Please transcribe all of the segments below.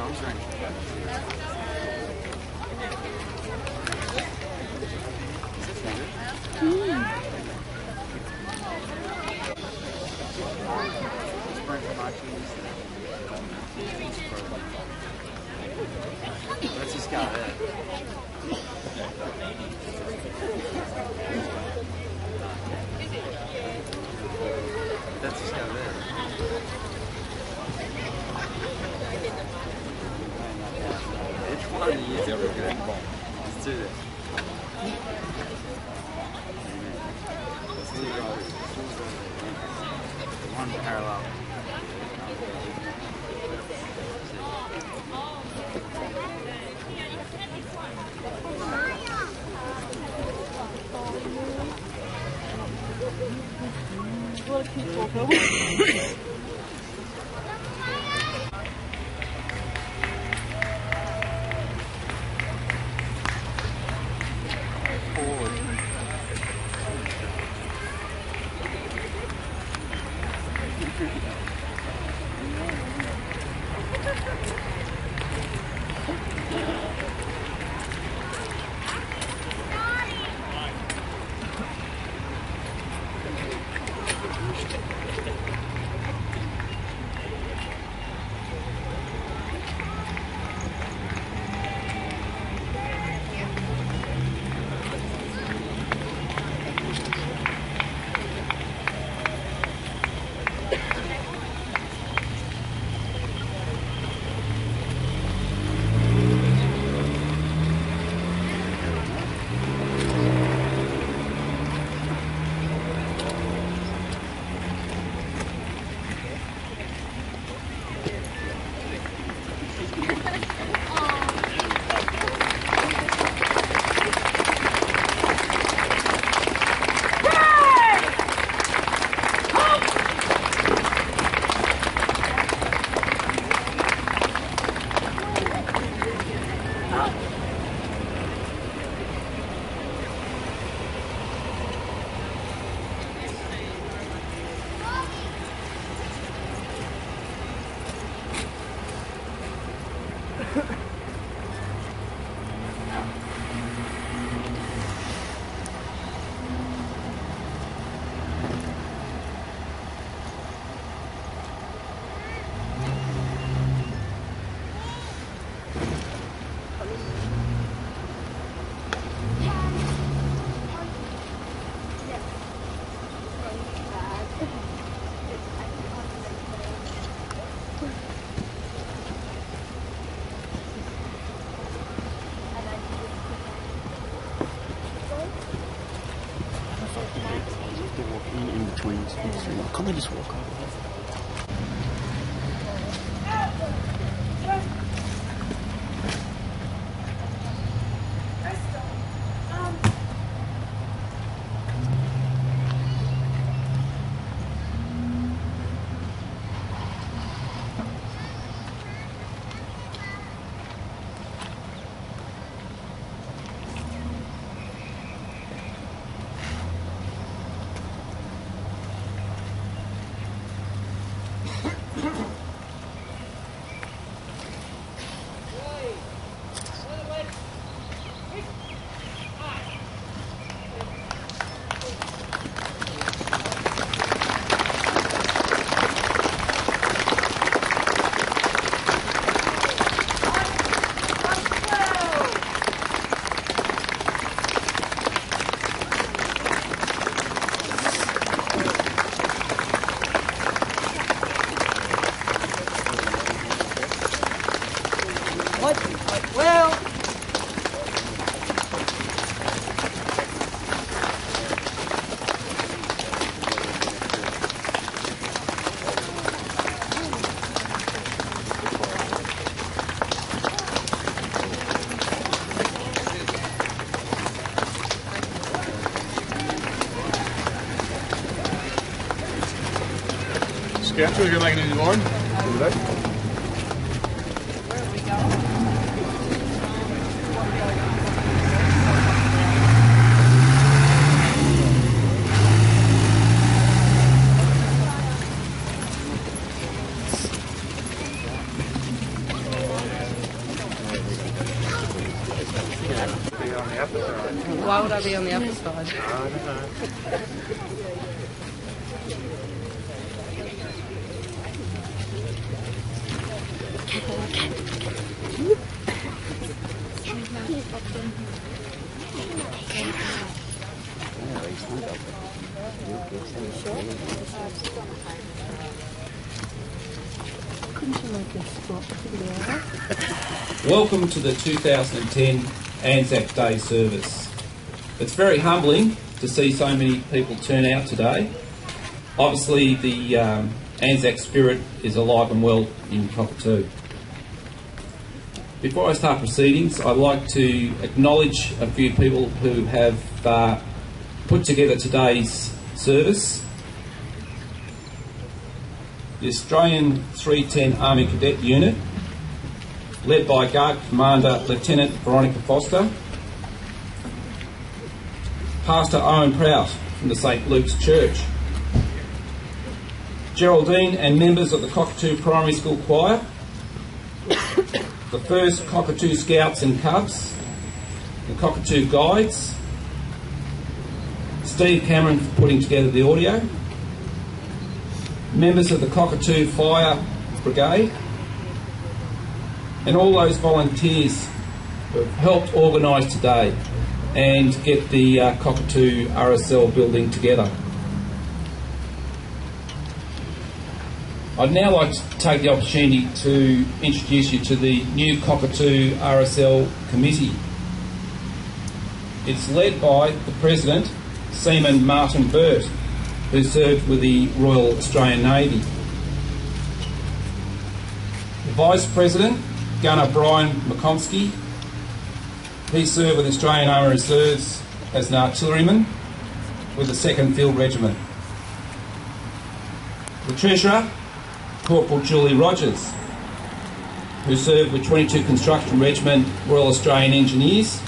nose ring. What's this got there? That's just got there. Which one do you use? Let's do this. Let's do one parallel. What a cute photo. Can't they just walk over? Sketcher, you're making a new one? Where are we going? why would I be on the other side? Welcome to the 2010 Anzac Day service. It's very humbling to see so many people turn out today. Obviously the Anzac spirit is alive and well in Cockatoo. Before I start proceedings, I'd like to acknowledge a few people who have put together today's service. The Australian 310 Army Cadet Unit, led by Guard Commander Lieutenant Veronica Foster, Pastor Owen Prout from the St Luke's Church, Geraldine and members of the Cockatoo Primary School Choir, the first Cockatoo Scouts and Cubs, the Cockatoo Guides, Steve Cameron for putting together the audio, members of the Cockatoo Fire Brigade, and all those volunteers who have helped organise today and get the Cockatoo RSL building together. I'd now like to take the opportunity to introduce you to the new Cockatoo RSL Committee. It's led by the President, Seaman Martin Burt, who served with the Royal Australian Navy. The Vice President, Gunner Brian McComsky, he served with the Australian Army Reserves as an artilleryman with the 2nd Field Regiment. The Treasurer, Corporal Julie Rogers, who served with 22 Construction Regiment Royal Australian Engineers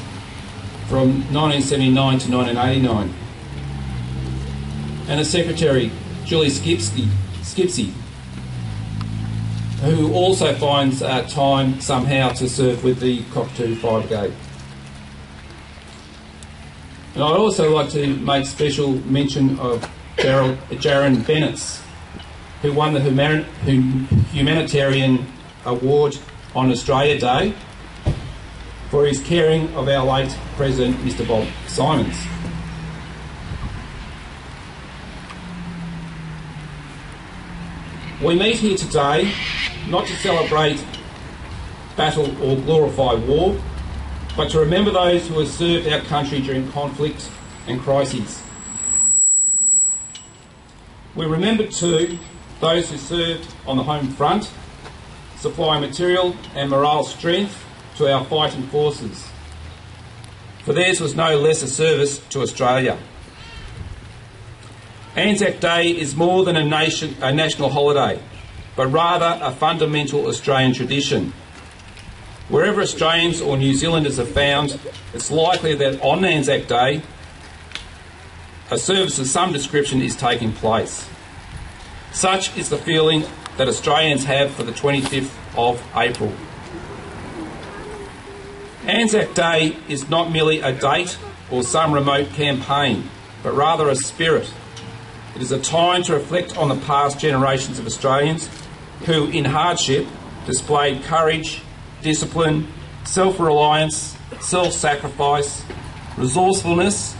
from 1979 to 1989. And the Secretary, Julie Skipsey, who also finds time somehow to serve with the Cockatoo Fire Brigade. And I'd also like to make special mention of Jaron Bennett, who won the Humanitarian Award on Australia Day for his caring of our late President, Mr Bob Simons. We meet here today not to celebrate battle or glorify war, but to remember those who have served our country during conflict and crises. We remember too those who served on the home front, supplying material and morale strength to our fighting forces, for theirs was no less a service to Australia. Anzac Day is more than a national holiday, but rather a fundamental Australian tradition. Wherever Australians or New Zealanders are found, it's likely that on Anzac Day, a service of some description is taking place. Such is the feeling that Australians have for the 25th of April. Anzac Day is not merely a date or some remote campaign, but rather a spirit. It is a time to reflect on the past generations of Australians who, in hardship, displayed courage, discipline, self-reliance, self-sacrifice, resourcefulness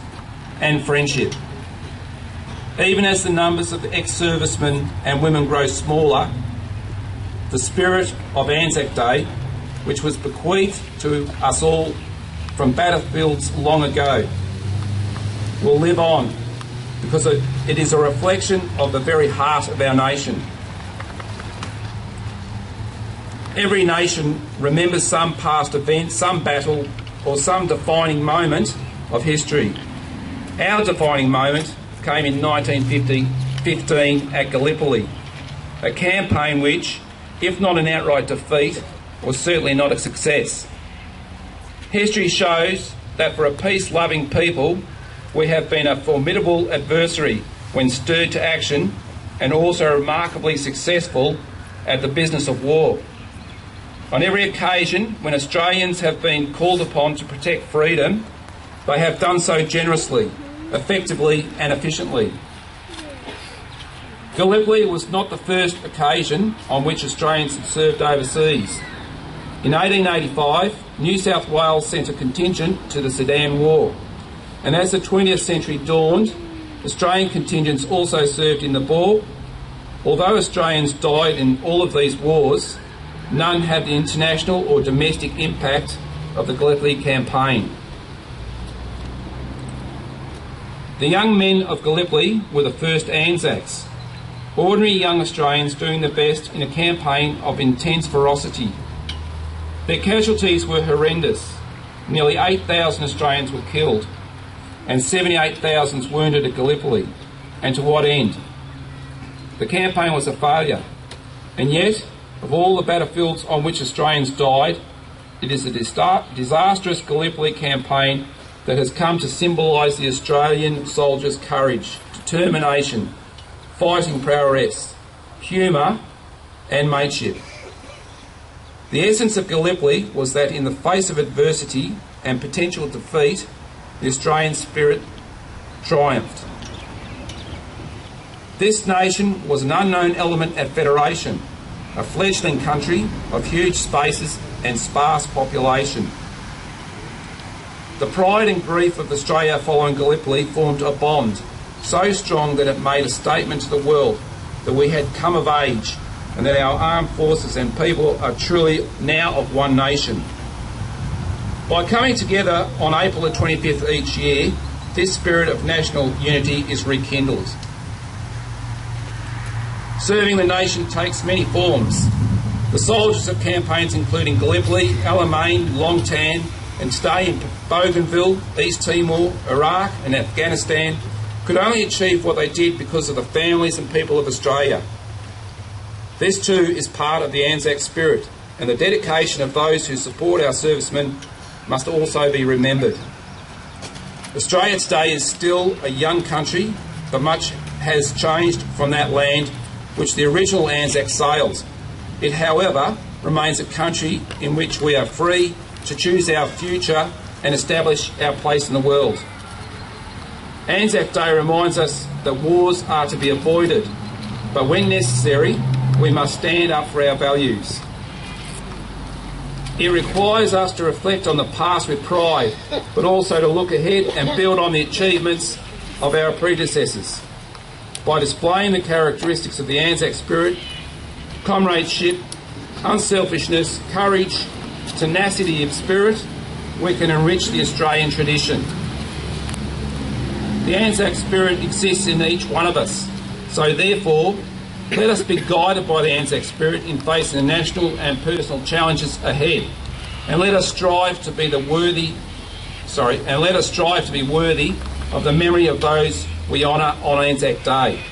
and friendship. Even as the numbers of ex-servicemen and women grow smaller, the spirit of Anzac Day, which was bequeathed to us all from battlefields long ago, will live on, because it is a reflection of the very heart of our nation. Every nation remembers some past event, some battle, or some defining moment of history. Our defining moment came in 1915 at Gallipoli, a campaign which, if not an outright defeat, was certainly not a success. History shows that for a peace-loving people, we have been a formidable adversary when stirred to action, and also remarkably successful at the business of war. On every occasion when Australians have been called upon to protect freedom, They have done so generously, effectively and efficiently. Gallipoli was not the first occasion on which Australians had served overseas. In 1885, New South Wales sent a contingent to the Sudan War, and as the 20th century dawned, Australian contingents also served in the Boer. Although Australians died in all of these wars, none had the international or domestic impact of the Gallipoli campaign. The young men of Gallipoli were the first Anzacs, ordinary young Australians doing their best in a campaign of intense ferocity. Their casualties were horrendous. Nearly 8,000 Australians were killed and 78,000 wounded at Gallipoli. And to what end? The campaign was a failure. And yet, of all the battlefields on which Australians died, it is the disastrous Gallipoli campaign that has come to symbolise the Australian soldiers' courage, determination, fighting prowess, humour and mateship. The essence of Gallipoli was that in the face of adversity and potential defeat, the Australian spirit triumphed. This nation was an unknown element at Federation, a fledgling country of huge spaces and sparse population. The pride and grief of Australia following Gallipoli formed a bond so strong that it made a statement to the world that we had come of age and that our armed forces and people are truly now of one nation. By coming together on April the 25th each year, this spirit of national unity is rekindled. Serving the nation takes many forms. The soldiers of campaigns including Gallipoli, Alamein, Long Tan and today in Bougainville, East Timor, Iraq and Afghanistan could only achieve what they did because of the families and people of Australia. This too is part of the Anzac spirit, and the dedication of those who support our servicemen must also be remembered. Australia today is still a young country, but much has changed from that land which the original Anzac sailed. It, however, remains a country in which we are free to choose our future and establish our place in the world. Anzac Day reminds us that wars are to be avoided, but when necessary, we must stand up for our values. It requires us to reflect on the past with pride, but also to look ahead and build on the achievements of our predecessors. By displaying the characteristics of the Anzac spirit, comradeship, unselfishness, courage, tenacity of spirit, we can enrich the Australian tradition. The Anzac spirit exists in each one of us, so therefore, let us be guided by the Anzac spirit in facing the national and personal challenges ahead, and let us strive to be worthy of the memory of those we honour on Anzac Day.